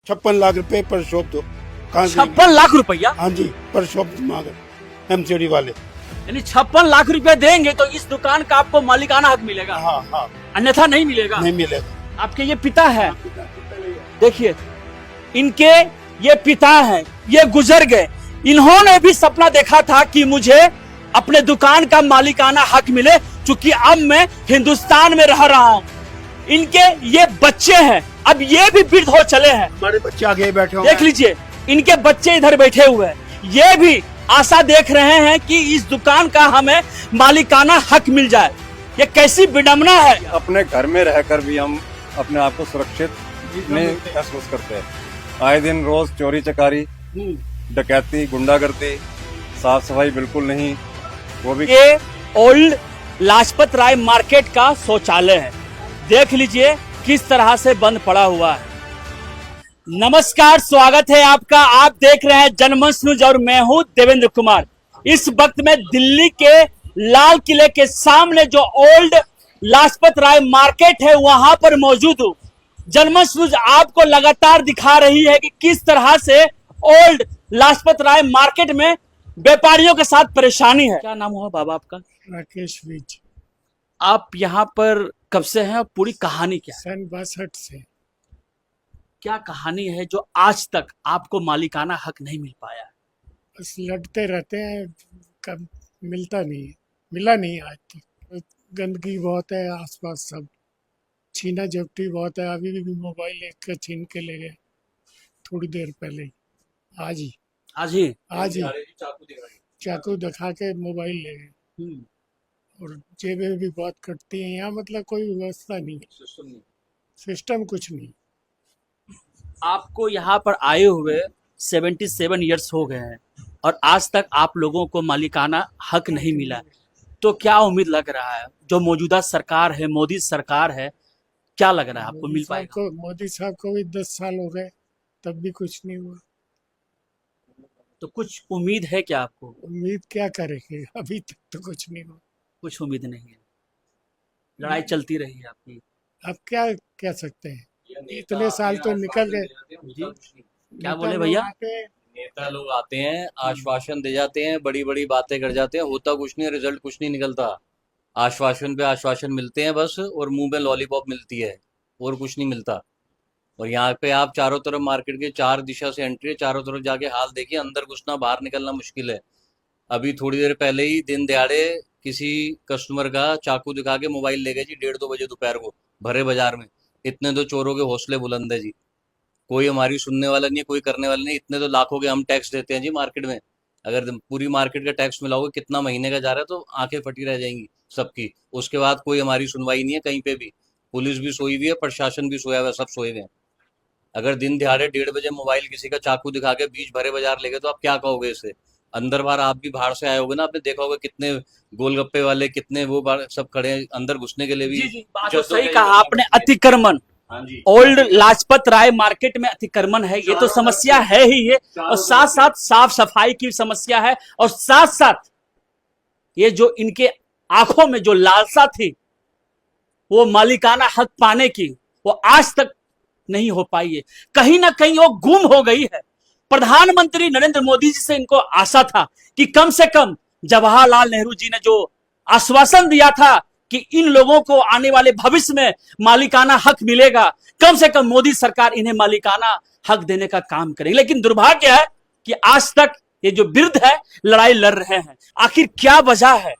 56 लाख रुपए पर शॉप दो। कहाँ से 56 लाख रुपया? हाँ जी, पर शॉप मांगे एमसीडी वाले। यानी 56 लाख रुपए देंगे तो इस दुकान का आपको मालिकाना हक मिलेगा, हाँ हाँ, अन्यथा नहीं मिलेगा। नहीं मिलेगा। आपके ये पिता है, देखिए इनके ये पिता हैं, ये गुजर गए। इन्होंने भी सपना देखा था कि मुझे अपने दुकान का मालिकाना हक मिले, क्योंकि अब मैं हिंदुस्तान में रह रहा हूं। इनके ये बच्चे हैं, अब ये भी वृद्ध हो चले हैं। बड़े बच्चे आगे बैठे हुए देख लीजिए, इनके बच्चे इधर बैठे हुए हैं, ये भी आशा देख रहे हैं कि इस दुकान का हमें मालिकाना हक मिल जाए। ये कैसी विडंबना है। अपने घर में रहकर भी हम अपने आप को सुरक्षित नहीं महसूस करते हैं। आए दिन रोज चोरी चकारी, डकैती, गुंडागर्दी, साफ सफाई बिल्कुल नहीं, वो भी। ये ओल्ड लाजपत राय मार्केट का शौचालय है, देख लीजिए किस तरह से बंद पड़ा हुआ है। नमस्कार, स्वागत है आपका। आप देख रहे हैं जनमंच न्यूज और मैं हूं देवेंद्र कुमार। इस वक्त में दिल्ली के लाल किले के सामने जो ओल्ड लाजपत राय मार्केट है वहां पर मौजूद हूं। जनमंच न्यूज आपको लगातार दिखा रही है कि किस तरह से ओल्ड लाजपत राय मार्केट में व्यापारियों के साथ परेशानी है। क्या नाम हुआ बाबा आपका? राकेश विज। आप यहाँ पर कब से हैं और पूरी कहानी क्या है? सन 62 से। क्या कहानी है जो आज तक आपको मालिकाना हक नहीं मिल पाया है? बस लड़ते रहते हैं, कब मिलता नहीं है, मिला नहीं आज तक। गंदगी बहुत है आसपास, सब छीना झपटी बहुत है। अभी भी मोबाइल एक छीन के ले गए थोड़ी देर पहले ही, आज ही आज ही चाकू दिखा के मोबाइल ले गए। और जेबें भी बहुत कटती हैं यहाँ, मतलब कोई व्यवस्था नहीं है, सिस्टम कुछ नहीं। आपको यहाँ पर आए हुए 77 ईयर्स हो गए हैं और आज तक आप लोगों को मालिकाना हक नहीं मिला, तो क्या उम्मीद लग रहा है जो मौजूदा सरकार है, मोदी सरकार है, क्या लग रहा है आपको मिल पाएगा? मोदी साहब को भी 10 साल हो गए, तब भी कुछ नहीं हुआ। तो कुछ उम्मीद है क्या आपको? उम्मीद क्या करेंगे, अभी तक तो कुछ नहीं हुआ। कुछ उम्मीद नहीं है, लड़ाई चलती रही है आपकी। अब क्या कह सकते हैं, इतने साल तो निकल गए। जी क्या बोले भैया? नेता लोग आते हैं, आश्वासन दे जाते हैं, बड़ी बड़ी बातें कर जाते हैं, होता कुछ नहीं, रिजल्ट कुछ नहीं निकलता। आश्वासन पे आश्वासन मिलते हैं बस, और मुंह में लॉलीपॉप मिलती है और कुछ नहीं मिलता। और यहाँ पे आप चारों तरफ मार्केट के 4 दिशा से एंट्री है, चारों तरफ जाके हाल देखिए, अंदर घुसना बाहर निकलना मुश्किल है। अभी थोड़ी देर पहले ही दिन दिहाड़े किसी कस्टमर का चाकू दिखा के मोबाइल ले गए जी, 1:30-2 बजे दोपहर को, भरे बाजार में। इतने तो चोरों के हौसले बुलंद है जी, कोई हमारी सुनने वाला नहीं है, कोई करने वाला नहीं। इतने तो लाखों के हम टैक्स देते हैं जी मार्केट में। अगर पूरी मार्केट का टैक्स मिलाओगे कितना महीने का जा रहा है, तो आंखें फटी रह जाएंगी सबकी। उसके बाद कोई हमारी सुनवाई नहीं है कहीं पे भी। पुलिस भी सोई हुई है, प्रशासन भी सोया हुआ है, सब सोए हुए हैं। अगर दिन दिहाड़े 1:30 बजे मोबाइल किसी का चाकू दिखा के बीच भरे बाजार ले गए, तो आप क्या कहोगे इसे? अंदर बाहर आप भी बाहर से आए होगे ना, आपने देखा होगा कितने गोलगप्पे वाले, कितने वो सब खड़े हैं अंदर घुसने के लिए भी। जी, बात तो सही कहा आपने। अतिक्रमण, हाँ जी, ओल्ड लाजपत राय मार्केट में अतिक्रमण है, ये तो समस्या है ही है, और साथ साथ साफ सफाई की समस्या है, और साथ साथ ये जो इनके आंखों में जो लालसा थी वो मालिकाना हक पाने की, वो आज तक नहीं हो पाई है। कहीं ना कहीं वो गुम हो गई है। प्रधानमंत्री नरेंद्र मोदी जी से इनको आशा था कि कम से कम जवाहरलाल नेहरू जी ने जो आश्वासन दिया था कि इन लोगों को आने वाले भविष्य में मालिकाना हक मिलेगा, कम से कम मोदी सरकार इन्हें मालिकाना हक देने का काम करेगी। लेकिन दुर्भाग्य है कि आज तक ये जो वृद्ध है लड़ाई लड़ रहे हैं। आखिर क्या वजह है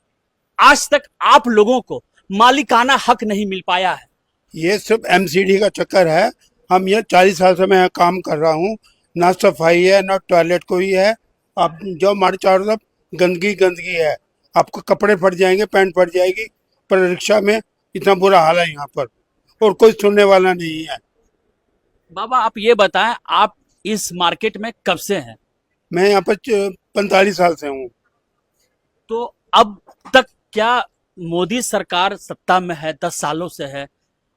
आज तक आप लोगों को मालिकाना हक नहीं मिल पाया है? ये सब एमसीडी का चक्कर है। हम ये 40 साल से मैं यहाँ काम कर रहा हूँ, ना सफाई है ना टॉयलेट कोई है। अब जो हमारे चारों तरफ गंदगी गंदगी है, आपको कपड़े फट जाएंगे, पैंट फट जाएगी, पर रिक्शा में इतना बुरा हाल है यहाँ पर, और कोई सुनने वाला नहीं है। बाबा आप ये बताएं, आप इस मार्केट में कब से हैं? मैं यहाँ पर 45 साल से हूँ। तो अब तक क्या मोदी सरकार सत्ता में है, 10 सालों से है,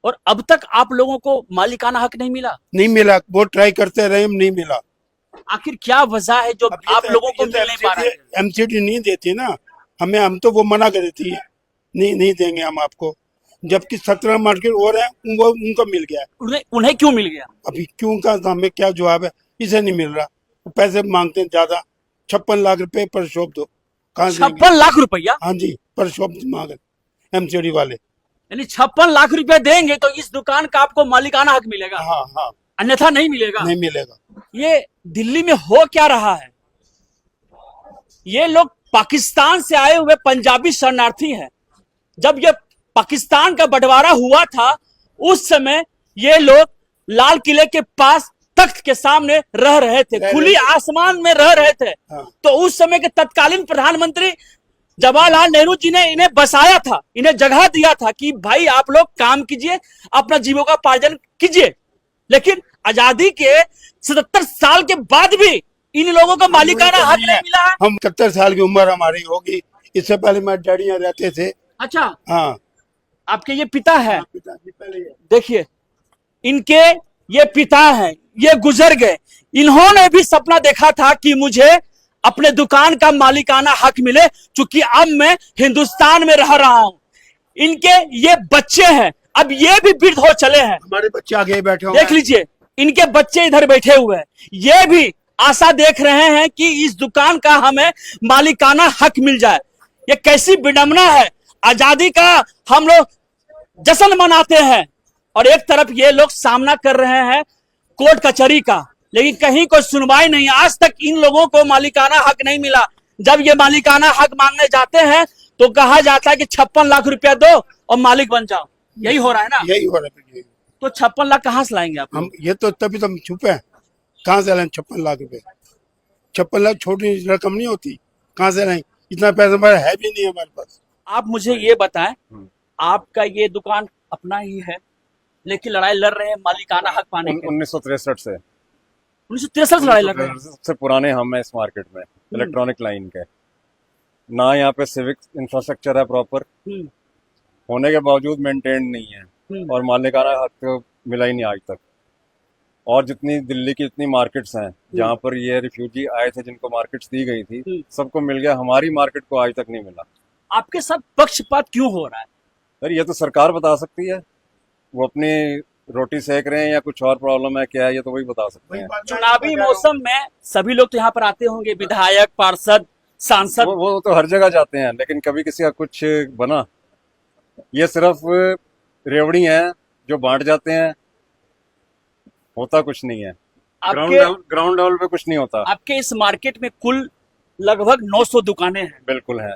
और अब तक आप लोगों को मालिकाना हक नहीं मिला? नहीं मिला, वो ट्राई करते रहे, हम नहीं मिला। आखिर क्या वजह है जो आप लोगों को मिल नहीं पा रहा है? एमसीडी नहीं देती ना हमें, हम तो वो मना कर देती है, नहीं नहीं देंगे हम आपको। जबकि 17 मार्केट और है, वो उनको मिल गया है। उन्हें उन्हें क्यों मिल गया? अभी क्यों का हमें क्या जवाब है, इसे नहीं मिल रहा। वो पैसे मांगते हैं ज्यादा, 56 लाख रुपए पर शॉप दो, कहाँ से देंगे? 56 लाख रुपया? हाँ जी, पर शॉप मांगे एमसीडी वाले। यानी 56 लाख रुपया देंगे तो इस दुकान का आपको मालिकाना हक मिलेगा, हाँ हाँ, अन्यथा नहीं मिलेगा। नहीं मिलेगा। ये दिल्ली में हो क्या रहा है? ये लोग पाकिस्तान से आए हुए पंजाबी शरणार्थी हैं। जब ये पाकिस्तान का बंटवारा हुआ था उस समय ये लोग लाल किले के पास तख्त के सामने रह रहे थे, खुली आसमान में रह रहे थे। हाँ। तो उस समय के तत्कालीन प्रधानमंत्री जवाहरलाल नेहरू जी ने इन्हें बसाया था, इन्हें जगह दिया था कि भाई आप लोग काम कीजिए, अपना जीविकोपार्जन कीजिए। लेकिन आजादी के 77 साल के बाद भी इन लोगों को मालिकाना हक नहीं मिला है। हम 71 साल की उम्र हमारी होगी, इससे पहले हमारे डैडी यहाँ रहते थे। अच्छा, हाँ, आपके ये पिता है, पिताजी पहले ही है। देखिए इनके ये पिता हैं, ये गुजर गए। इन्होंने भी सपना देखा था कि मुझे अपने दुकान का मालिकाना हक मिले, क्योंकि अब मैं हिंदुस्तान में रह रहा हूं। इनके ये बच्चे हैं, अब ये भी वृद्ध हो चले हैं। हमारे बच्चे आगे बैठे हुए देख हैं। लीजिए, इनके बच्चे इधर बैठे हुए हैं, ये भी आशा देख रहे हैं कि इस दुकान का हमें मालिकाना हक मिल जाए। ये कैसी विडंबना है, आजादी का हम लोग जश्न मनाते हैं और एक तरफ ये लोग सामना कर रहे हैं कोर्ट कचहरी का, लेकिन कहीं कोई सुनवाई नहीं। आज तक इन लोगों को मालिकाना हक नहीं मिला। जब ये मालिकाना हक मांगने जाते हैं तो कहा जाता है कि 56 लाख रुपया दो और मालिक बन जाओ। यही हो रहा है ना? यही हो रहा है। तो 56 लाख कहां से लाएंगे आप? हम ये तो तभी तो हम छुपे हैं, कहाँ से लाएं 56 लाख रुपए? 56 लाख छोटी रकम नहीं होती, कहाँ से लाएं? इतना पैसा हमारा है भी नहीं हमारे पास। आप मुझे ये बताएं, आपका ये दुकान अपना ही है लेकिन लड़ाई लड़ रहे हैं मालिकाना हक पाने के। 1963 से 1963 से लड़ाई लड़ रहे हैं। सबसे पुराने हम हैं इस मार्केट में, इलेक्ट्रॉनिक लाइन के। ना यहाँ पे सिविक इंफ्रास्ट्रक्चर है प्रॉपर, हम्म, होने के बावजूद मेंटेन नहीं है और मालिकाना हक तो मिला ही नहीं आज तक। और जितनी दिल्ली की इतनी मार्केट्स हैं जहाँ पर ये रिफ्यूजी आए थे, जिनको मार्केट्स दी गई थी, सबको मिल गया, हमारी मार्केट को आज तक नहीं मिला। आपके साथ पक्षपात क्यों हो रहा है? अरे ये तो सरकार बता सकती है, वो अपनी रोटी सेक रहे हैं या कुछ और प्रॉब्लम है क्या है, ये तो वही बता सकते हैं। चुनावी मौसम में सभी लोग तो यहाँ पर आते होंगे, विधायक, पार्षद, सांसद। वो तो हर जगह जाते हैं, लेकिन कभी किसी का कुछ बना? ये सिर्फ रेवड़ी है जो बांट जाते हैं, होता कुछ नहीं है। ग्राउंड लेवल पे कुछ नहीं होता। आपके इस मार्केट में कुल लगभग 900 दुकानें हैं। बिल्कुल है।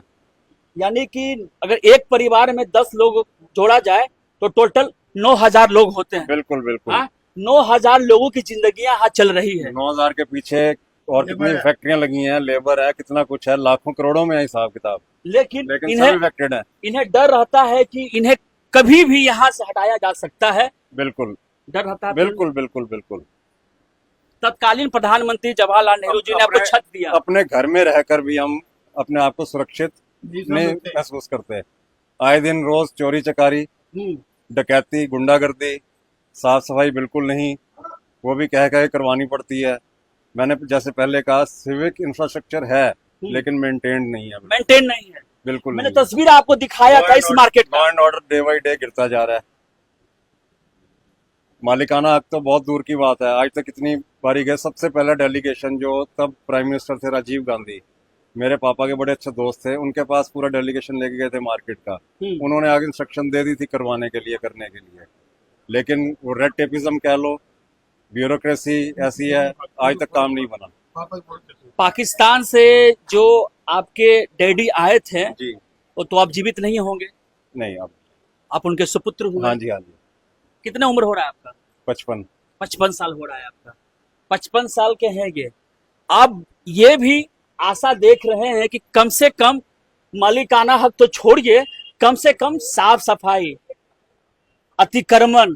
यानी कि अगर एक परिवार में 10 लोग जोड़ा जाए तो टोटल 9000 लोग होते हैं। बिल्कुल बिल्कुल। 9000 लोगों की जिंदगियां यहाँ चल रही है। 9000 के पीछे और कितनी फैक्ट्रियां लगी हैं, लेबर है, कितना कुछ है, लाखों करोड़ों में है हिसाब किताब, लेकिन सभी इन्हें इफेक्टेड है। इन्हें डर रहता है कि इन्हें कभी भी यहाँ से हटाया जा सकता है। बिल्कुल डर रहता है। बिल्कुल बिल्कुल बिल्कुल। तत्कालीन प्रधानमंत्री जवाहरलाल नेहरू जी ने आपको छत दिया। अपने घर में रहकर भी हम अपने आप को सुरक्षित नहीं महसूस करते। आए दिन रोज चोरी चकारी, डकैती, गुंडागर्दी, साफ सफाई बिल्कुल नहीं, वो भी कह कह करवानी पड़ती है। मैंने जैसे पहले कहा, सिविक इंफ्रास्ट्रक्चर है लेकिन मेंटेन नहीं है। मेंटेन नहीं है। बिल्कुल मैंने नहीं। तस्वीर आपको दिखाया था इस मार्केट का। Law and order day by day गिरता जा रहा है। मालिकाना हक तो बहुत दूर की बात है, आज तक इतनी बारी गए। सबसे पहला डेलीगेशन जो तब प्राइम मिनिस्टर थे राजीव गांधी, मेरे पापा के बड़े अच्छे दोस्त थे, उनके पास पूरा डेलीगेशन लेके गए थे मार्केट का। उन्होंने आगे इंस्ट्रक्शन दे दी थी करवाने के लिए, करने के लिए, लेकिन वो रेड टेपिज्म कह लो, ब्यूरोक्रेसी ऐसी है, आज तक काम नहीं बना। पाकिस्तान से जो आपके डैडी आए थे जी वो तो आप जीवित नहीं होंगे, नहीं, अब आप उनके सुपुत्र हुए। हाँ जी हाँ जी। कितना उम्र हो रहा है आपका? 55। 55 साल हो रहा है आपका। 55 साल के हैं ये। अब ये भी आशा देख रहे हैं कि कम से कम मालिकाना हक तो छोड़िए, कम से कम साफ सफाई, अतिक्रमण,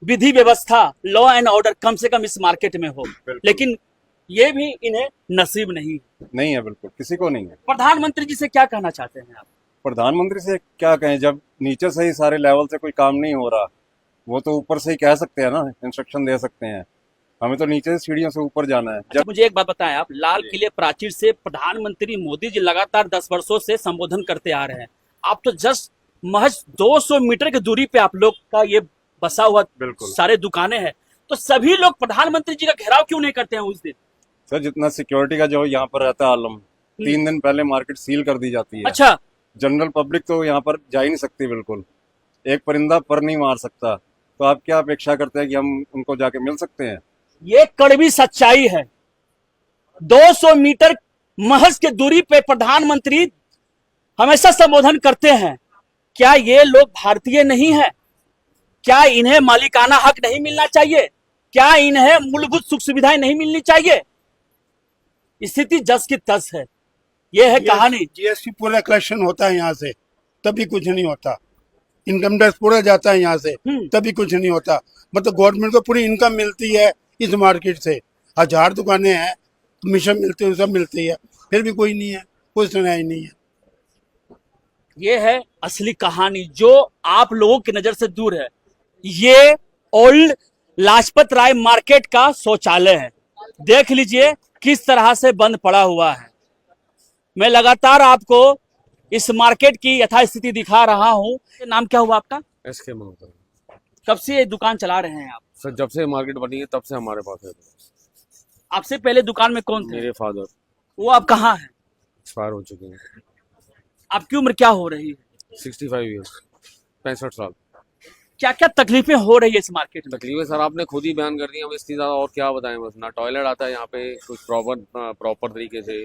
विधि व्यवस्था, लॉ एंड ऑर्डर कम से कम इस मार्केट में हो। लेकिन ये भी इन्हें नसीब नहीं है, बिल्कुल किसी को नहीं है। प्रधानमंत्री जी से क्या कहना चाहते हैं आप? प्रधानमंत्री से क्या कहें, जब नीचे से ही सारे लेवल से कोई काम नहीं हो रहा, वो तो ऊपर से ही कह सकते हैं ना, इंस्ट्रक्शन दे सकते हैं। हमें तो नीचे से सीढ़ियों से ऊपर जाना है। अच्छा, मुझे एक बात बताएं, आप लाल किले प्राचीर से प्रधानमंत्री मोदी जी लगातार 10 वर्षों से संबोधन करते आ रहे हैं। आप तो जस्ट महज 200 मीटर की दूरी पे आप लोग का ये बसा हुआ बिल्कुल सारे दुकानें हैं, तो सभी लोग प्रधानमंत्री जी का घेराव क्यों नहीं करते हैं उस दिन? सर, जितना सिक्योरिटी का जो यहाँ पर रहता है आलम, 3 दिन पहले मार्केट सील कर दी जाती है। अच्छा, जनरल पब्लिक तो यहाँ पर जा ही नहीं सकती, बिल्कुल एक परिंदा पर नहीं मार सकता। तो आप क्या अपेक्षा करते हैं कि हम उनको जाके मिल सकते हैं? ये कड़वी सच्चाई है। 200 मीटर महज की दूरी पे प्रधानमंत्री हमेशा संबोधन करते हैं। क्या ये लोग भारतीय नहीं है? क्या इन्हें मालिकाना हक नहीं मिलना चाहिए? क्या इन्हें मूलभूत सुख सुविधाएं नहीं मिलनी चाहिए? स्थिति जस की तस है। यह है कहानी। जीएसटी पूरा कलेक्शन होता है यहाँ से, तभी कुछ नहीं होता। इनकम टैक्स पूरा जाता है यहाँ से, तभी कुछ नहीं होता। मतलब गवर्नमेंट को पूरी इनकम मिलती है इस मार्केट से। 1000 दुकानें हैं, कमीशन मिलती है, सब मिलती है, फिर भी कोई नहीं है, कोई सुनाई नहीं है। ये है असली कहानी जो आप लोगों की नजर से दूर है। ये ओल्ड लाजपत राय मार्केट का शौचालय है। देख लीजिए किस तरह से बंद पड़ा हुआ है। मैं लगातार आपको इस मार्केट की यथास्थिति दिखा रहा हूँ। नाम क्या हुआ आपका? एसके महोदय। कब से ये दुकान चला रहे हैं आप? सर, जब से मार्केट बनी है तब से हमारे पास है। आपसे पहले दुकान में कौन थे? मेरे फादर वो अब कहाँ हैं? एक्सपायर हो चुके हैं। आपकी उम्र क्या हो रही है? 65 ईयर्स, 65 साल। क्या क्या तकलीफें हो रही है इस मार्केट में? तकलीफें सर आपने खुद ही बयान कर दी, हम इतनी ज्यादा और क्या बताएं। बस ना टॉयलेट आता है यहाँ पे कुछ प्रॉपर तरीके से,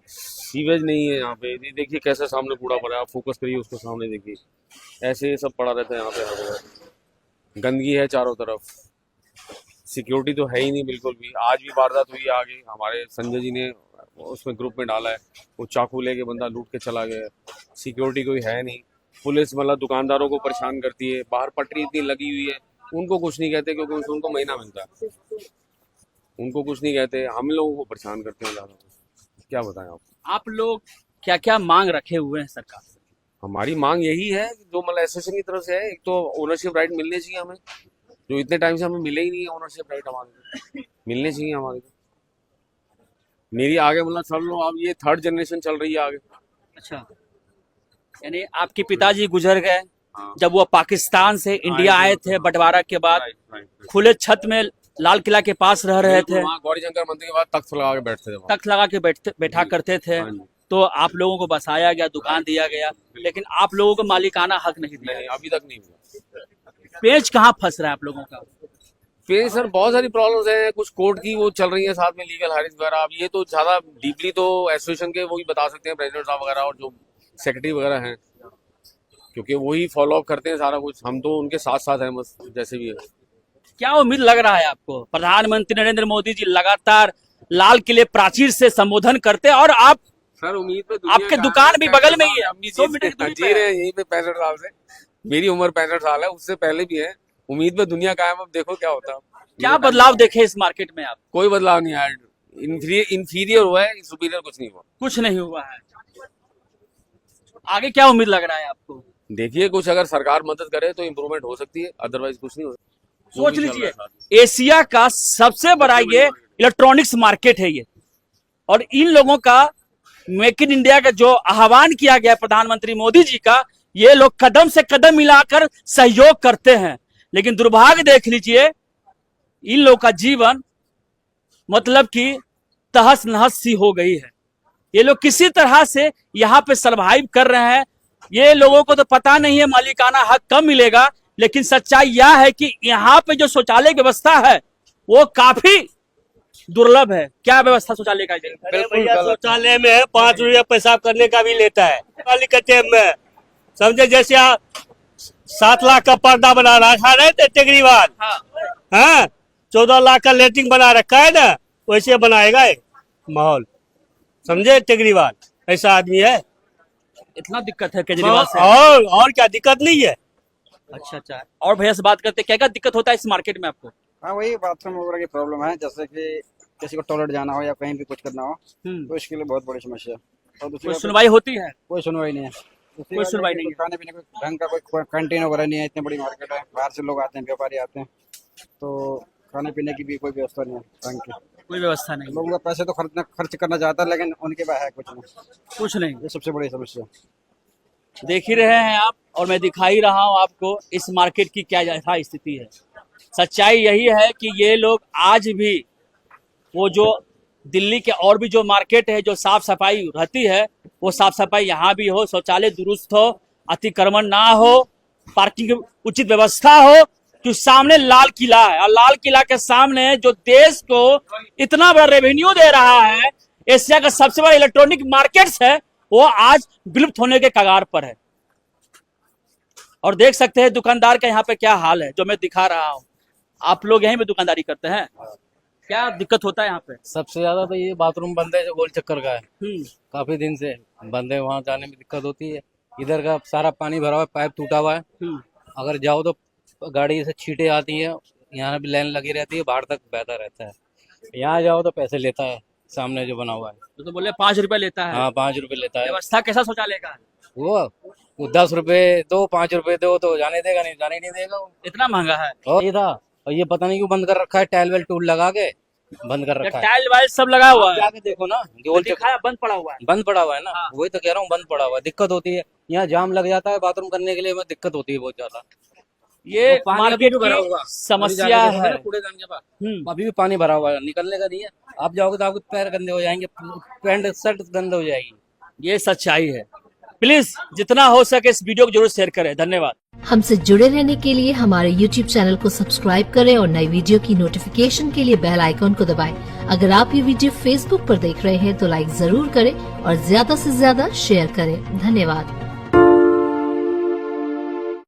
सीवेज नहीं है यहाँ पे। ये देखिए कैसे सामने कूड़ा पड़ा है, आप फोकस करिए उसको, सामने देखिए ऐसे सब पड़ा रहता है यहाँ पे। हर जगह गंदगी है चारों तरफ, सिक्योरिटी तो है ही नहीं बिल्कुल भी। आज भी वारदात हुई आगे, हमारे संजय जी ने उसमें ग्रुप में डाला है, वो चाकू लेके बंदा लूट के चला गया। सिक्योरिटी कोई है नहीं, पुलिस मतलब दुकानदारों को परेशान करती है। बाहर पटरी इतनी लगी हुई है, उनको कुछ नहीं कहते क्योंकि उनको महीना मिलता है, उनको कुछ नहीं कहते। हम लोगों को परेशान करते हैं ज़्यादा। क्या बताएं आप लोग क्या क्या मांग रखे हुए हैं सरकार से? हमारी मांग यही है कि जो मतलब एसोसिएशन की तरफ से है, एक तो ओनरशिप राइट मिलने चाहिए हमें, जो इतने टाइम से हमें मिले ही नहीं है। ओनरशिप राइट हमारे मिलने चाहिए हमारे को। मेरी आगे मतलब समझ लो अब ये 3rd जनरेशन चल रही है आगे। अच्छा, यानी आपके पिताजी गुजर गए हाँ। जब वो पाकिस्तान से इंडिया आए थे बंटवारा के बाद, राइट। खुले छत में लाल किला के पास रह रहे थे, वहाँ गौरी शंकर मंदिर के बाद तख्त लगा के बैठते थे वहाँ। तख्त लगा के बैठा करते थे। हाँ जी। तो आप लोगों को बसाया गया, दुकान दिया गया, लेकिन आप लोगों को मालिकाना हक नहीं दिया। नहीं, अभी तक नहीं हुआ। पेच कहाँ फंस रहा है आप लोगों का? फिर सर बहुत सारी प्रॉब्लम्स हैं, कुछ कोर्ट की वो चल रही है, साथ में लीगल हायरिंग वगैरह। अब ये तो ज्यादा डीपली तो एसोसिएशन के वही बता सकते हैं, प्रेसिडेंट साहब वगैरह और जो सेक्रेटरी वगैरह हैं, क्योंकि वही फॉलो अप करते हैं सारा कुछ। हम तो उनके साथ साथ हैं बस, जैसे भी है। क्या उम्मीद लग रहा है आपको? प्रधानमंत्री नरेंद्र मोदी जी लगातार लाल किले प्राचीर से संबोधन करते हैं और आप सर उम्मीद पे आपके दुकान भी बगल में ही है, 100 मीटर की दूरी पे जी रहे हैं यहीं पे 65 साल से। मेरी उम्र 65 साल है, उससे पहले भी है। उम्मीद पे दुनिया कायम, अब देखो क्या होता है। क्या बदलाव देखे इस मार्केट में आप? कोई बदलाव नहीं आया, इंफीरियर हुआ है, सुपीरियर कुछ नहीं हुआ। कुछ नहीं हुआ है। आगे क्या उम्मीद लग रहा है आपको? देखिए कुछ अगर सरकार मदद करे तो इम्प्रूवमेंट हो सकती है, अदरवाइज कुछ नहीं हो सकता। सोच लीजिए एशिया का सबसे बड़ा ये इलेक्ट्रॉनिक्स मार्केट है ये, और इन लोगों का मेक इन इंडिया का जो आह्वान किया गया प्रधानमंत्री मोदी जी का, ये लोग कदम से कदम मिलाकर सहयोग करते हैं। लेकिन दुर्भाग्य देख लीजिए, इन लोगों का जीवन मतलब कि तहस नहस सी हो गई है। ये लोग किसी तरह से यहाँ पे सरवाइव कर रहे हैं। ये लोगों को तो पता नहीं है मालिकाना हक कब मिलेगा, लेकिन सच्चाई यह है कि यहाँ पे जो शौचालय व्यवस्था है वो काफी दुर्लभ है। क्या व्यवस्था शौचालय का? अरे भैया शौचालय में है 5 रुपया पेशाब करने का भी लेता है कहते में, समझे। जैसे 7 लाख का पर्दा बना रखा है टेकरीवाल, हाँ 14 लाख का लेटरिन बना रखा है ना, वैसे बनाएगा एक माहौल, समझे। टेकरीवाल ऐसा आदमी है। इतना दिक्कत है केजरीवाल से? और क्या दिक्कत नहीं है। अच्छा। और भैया से बात करते, क्या क्या दिक्कत होता है इस मार्केट में आपको? हाँ वही बाथरूम वगैरह की प्रॉब्लम है, जैसे कि किसी को टॉयलेट जाना हो या कहीं भी कुछ करना हो तो इसके लिए बहुत बड़ी समस्या है। और दूसरी कोई बात सुनवाई होती है? कोई सुनवाई नहीं है। दूसरी कोई बात सुनवाई है कि नहीं है। खाने पीने को ढंग का कोई कैंटीन वगैरह नहीं है। इतनी बड़ी मार्केट है, बाहर से लोग आते हैं, व्यापारी आते हैं, तो खाने पीने की भी कोई व्यवस्था नहीं है ढंग की। कोई व्यवस्था नहीं, लोगों का पैसे तो खर्च करना चाहता है, लेकिन उनके पास है कुछ नहीं। कुछ नहीं। ये सबसे बड़ी समस्या। देख ही रहे हैं आप, और मैं दिखा ही रहा हूं आपको इस मार्केट की क्या यथा स्थिति है। सच्चाई यही है कि ये लोग आज भी वो जो दिल्ली के और भी जो मार्केट है, जो साफ सफाई रहती है, वो साफ सफाई यहाँ भी हो, शौचालय दुरुस्त हो, अतिक्रमण ना हो, पार्किंग की उचित व्यवस्था हो। कि सामने लाल किला है, और लाल किला के सामने जो देश को इतना बड़ा रेवेन्यू दे रहा है, एशिया का सबसे बड़ा इलेक्ट्रॉनिक मार्केट्स है, वो आज विलुप्त होने के कगार पर है। और देख सकते हैं दुकानदार का यहाँ पे क्या हाल है, जो मैं दिखा रहा हूँ। आप लोग यहीं पे दुकानदारी करते हैं, क्या दिक्कत होता है यहाँ पे? सबसे ज्यादा तो ये बाथरूम बंद है, जो गोल चक्कर का है, काफी दिन से बंद है, वहाँ जाने में दिक्कत होती है। इधर का सारा पानी भरा हुआ है, पाइप टूटा हुआ है, अगर जाओ तो गाड़ी से छींटे आती है, यहाँ भी लाइन लगी रहती है, बाहर तक बहता रहता है। यहाँ जाओ तो पैसे लेता है, सामने जो बना हुआ है तो बोले 5 रुपए लेता है। हाँ 5 रुपए लेता है। व्यवस्था कैसा शौचालय का है? वो 10 रुपए दो, 5 रुपए दो तो जाने देगा, नहीं जाने नहीं देगा वो। इतना महंगा है? और ये था, और ये पता नहीं क्यों बंद कर रखा है, टाइल वेल टूल लगा के बंद कर रखा है। टाइल वाइल सब लगा हुआ है, जाके देखो ना, गोल दिखाया बंद पड़ा हुआ है। बंद पड़ा हुआ है ना, हाँ। वही तो कह रहा हूँ, बंद पड़ा हुआ है, दिक्कत होती है। यहाँ जाम लग जाता है बाथरूम करने के लिए, हमें दिक्कत होती है बहुत ज्यादा। ये पानी मार्केट अभी भी भरा की हुआ, समस्या है। कूड़ेदान के पास अभी भी पानी भरा हुआ है, निकलने का नहीं है। आप जाओगे तो आपके पैर गंदे हो जाएंगे, पैंट शर्ट गंदे हो जाएगी। ये सच्चाई है। प्लीज जितना हो सके इस वीडियो को जरूर शेयर करें। धन्यवाद। हमसे जुड़े रहने के लिए हमारे YouTube चैनल को सब्सक्राइब करें और नई वीडियो की नोटिफिकेशन के लिए बेल आइकॉन को दबाएं। अगर आप ये वीडियो Facebook पर देख रहे हैं तो लाइक जरूर करें और ज्यादा से ज्यादा शेयर करें। धन्यवाद।